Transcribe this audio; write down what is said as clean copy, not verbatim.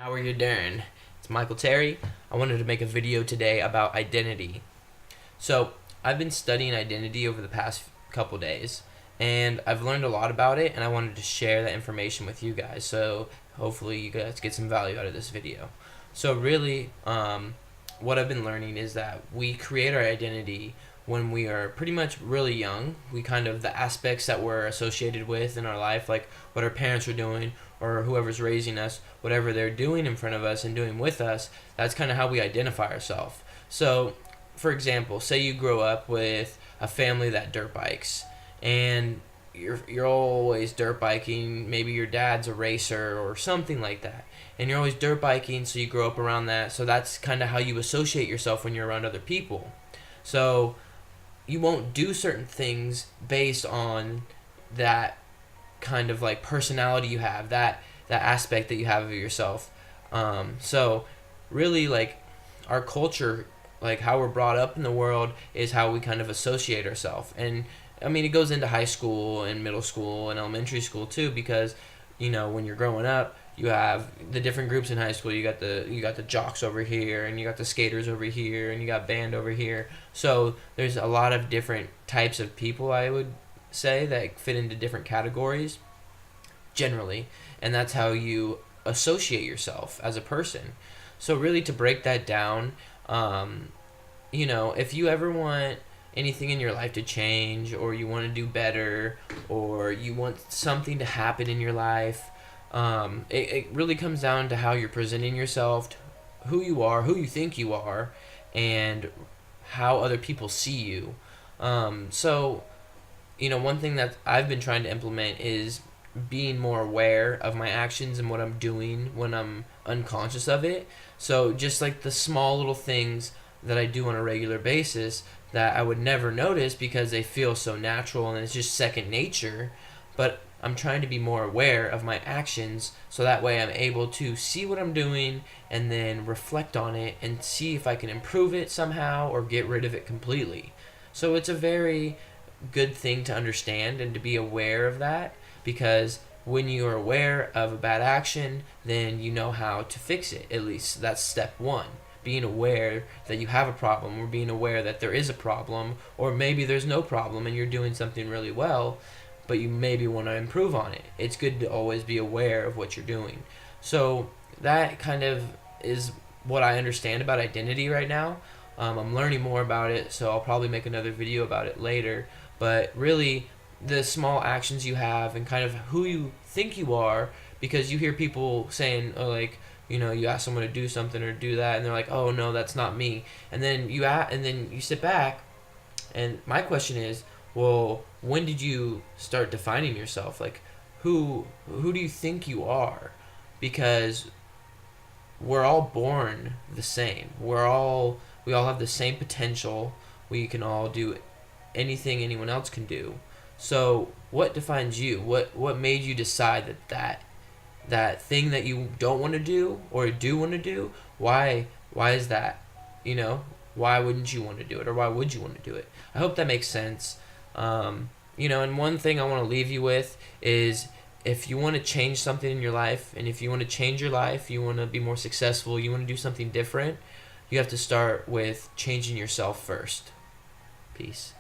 How are you doing? It's Michael Terry. I wanted to make a video today about identity. So, I've been studying identity over the past couple days, and I've learned a lot about it, and I wanted to share that information with you guys. So, hopefully, you guys get some value out of this video. So, really, what I've been learning is that we create our identity when we are pretty much really young. We kind of, the aspects that we're associated with in our life, like what our parents are doing or whoever's raising us, whatever they're doing in front of us and doing with us, that's kind of how we identify ourselves. So, for example, say you grow up with a family that dirt bikes, and you're always dirt biking. Maybe your dad's a racer or something like that, and you're always dirt biking, so you grow up around that. So that's kind of how you associate yourself when you're around other people. So you won't do certain things based on that kind of like personality you have, that aspect that you have of yourself. So really, like, our culture, like how we're brought up in the world, is how we kind of associate ourselves. And I mean, it goes into high school and middle school and elementary school too, because when you're growing up, you have the different groups in high school. You got the jocks over here, and you got the skaters over here, and you got band over here. So there's a lot of different types of people, I would say, that fit into different categories generally, and that's how you associate yourself as a person. So really, to break that down, if you ever want anything in your life to change, or you want to do better, or you want something to happen in your life, it really comes down to how you're presenting yourself, who you are, who you think you are, and how other people see you. So, one thing that I've been trying to implement is being more aware of my actions and what I'm doing when I'm unconscious of it. So just like the small little things that I do on a regular basis that I would never notice because they feel so natural and it's just second nature, but I'm trying to be more aware of my actions, so that way I'm able to see what I'm doing and then reflect on it and see if I can improve it somehow or get rid of it completely. So it's a very good thing to understand and to be aware of that, because when you are aware of a bad action, then you know how to fix it. At least that's step one. Being aware that you have a problem, or being aware that there is a problem, or maybe there's no problem and you're doing something really well, but you maybe want to improve on it. It's good to always be aware of what you're doing. So that kind of is what I understand about identity right now. I'm learning more about it, so I'll probably make another video about it later. But really, the small actions you have and kind of who you think you are, because you hear people saying, oh, like, you ask someone to do something or do that, and they're like, oh no, that's not me. And then you sit back, and my question is, well, when did you start defining yourself? Like, who do you think you are? Because we're all born the same. We all have the same potential. We can all do anything anyone else can do. So what defines you? What made you decide that thing that you don't want to do or do want to do? Why is that? Why wouldn't you want to do it, or why would you want to do it? I hope that makes sense. And one thing I want to leave you with is, if you want to change something in your life, and if you want to change your life, you want to be more successful, you want to do something different, you have to start with changing yourself first. Peace.